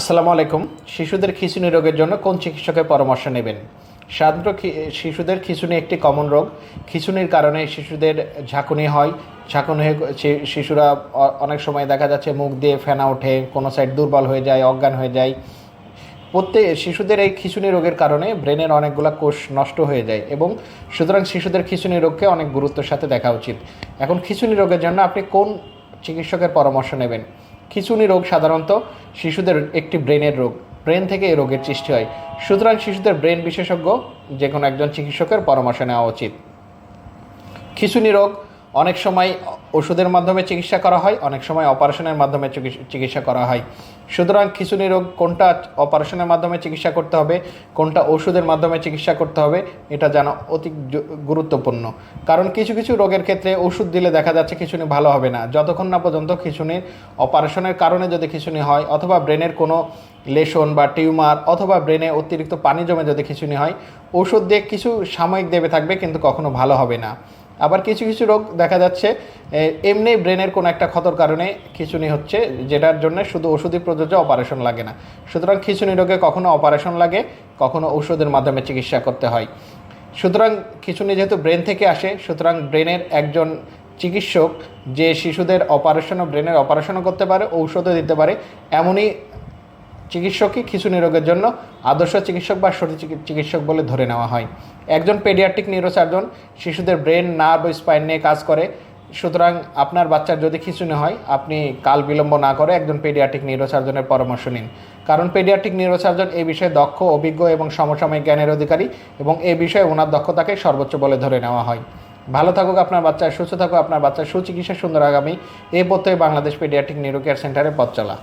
আসসালামু আলাইকুম। শিশুদের খিঁচুনি রোগের জন্য কোন চিকিৎসকের পরামর্শ নেবেন? সাধারণত শিশুদের খিঁচুনি একটি কমন রোগ। খিঁচুনির কারণে শিশুদের ঝাঁকুনি হয়। ঝাঁকুনি হয়ে শিশুরা অনেক সময় দেখা যাচ্ছে মুখ দিয়ে ফেনা ওঠে, কোনো সাইড দুর্বল হয়ে যায়, অজ্ঞান হয়ে যায়। শিশুদের এই খিঁচুনি রোগের কারণে ব্রেনের অনেকগুলো কোষ নষ্ট হয়ে যায় এবং সুতরাং শিশুদের খিঁচুনি রোগকে অনেক গুরুত্বের সাথে দেখা উচিত। এখন খিঁচুনি রোগের জন্য আপনি কোন চিকিৎসকের পরামর্শ নেবেন? খিঁচুনি রোগ সাধারণত শিশুদের একটি ব্রেনের রোগ। ব্রেন থেকে এই রোগের সৃষ্টি হয়। সুতরাং শিশুদের ব্রেন বিশেষজ্ঞ যে কোনো একজন চিকিৎসকের পরামর্শ নেওয়া উচিত। খিঁচুনি রোগ অনেক সময় ওষুধের মাধ্যমে চিকিৎসা করা হয়, অনেক সময় অপারেশনের মাধ্যমে চিকিৎসা করা হয়। সুতরাং খিঁচুনি রোগ কোনটা অপারেশনের মাধ্যমে চিকিৎসা করতে হবে, কোনটা ওষুধের মাধ্যমে চিকিৎসা করতে হবে, এটা জানা অতি গুরুত্বপূর্ণ। কারণ কিছু কিছু রোগের ক্ষেত্রে ওষুধ দিলে দেখা যাচ্ছে খিঁচুনি ভালো হবে না, যতক্ষণ না পর্যন্ত খিঁচুনির অপারেশনের কারণে যদি খিঁচুনি হয়, অথবা ব্রেনের কোনো লেশন বা টিউমার, অথবা ব্রেনে অতিরিক্ত পানি জমে যদি খিঁচুনি হয়, ওষুধ দিয়ে কিছু সাময়িক দেবে থাকবে, কিন্তু কখনো ভালো হবে না। আবার কিছু কিছু রোগ দেখা যাচ্ছে এমনি ব্রেনের কোনো একটা ক্ষতর কারণে খিঁচুনি হচ্ছে, যেটার জন্য শুধু ওষুধই প্রযোজ্য, অপারেশন লাগে না। সুতরাং খিঁচুনি রোগে কখনো অপারেশন লাগে, কখনো ওষুধের মাধ্যমে চিকিৎসা করতে হয়। সুতরাং খিঁচুনি যেহেতু ব্রেন থেকে আসে, সুতরাং ব্রেনের একজন চিকিৎসক যে শিশুদের অপারেশনও, ব্রেনের অপারেশনও করতে পারে, ঔষধও দিতে পারে, এমনই চিকিৎসকই খিঁচুনি রোগের জন্য আদর্শ চিকিৎসক বা সঠিক চিকিৎসক বলে ধরে নেওয়া হয়। একজন পেডিয়াট্রিক নিউরোসার্জন শিশুদের ব্রেন, নার্ভ ও স্পাইন নিয়ে কাজ করে। সুতরাং আপনার বাচ্চার যদি খিঁচুনি হয়, আপনি কাল বিলম্ব না করে একজন পেডিয়াট্রিক নিউরোসার্জনের পরামর্শ নিন। কারণ পেডিয়াট্রিক নিউরোসার্জন এই বিষয়ে দক্ষ, অভিজ্ঞ এবং সমসাময়িক জ্ঞানের অধিকারী, এবং এই বিষয়ে ওনার দক্ষতাকে সর্বোচ্চ বলে ধরে নেওয়া হয়। ভালো থাকুক আপনার বাচ্চা, সুস্থ থাকুক আপনার বাচ্চার সুচিকিৎসা, সুন্দর আগামী। এই পথে বাংলাদেশ পেডিয়াট্রিক নিউরো কেয়ার সেন্টারে পথ চলা।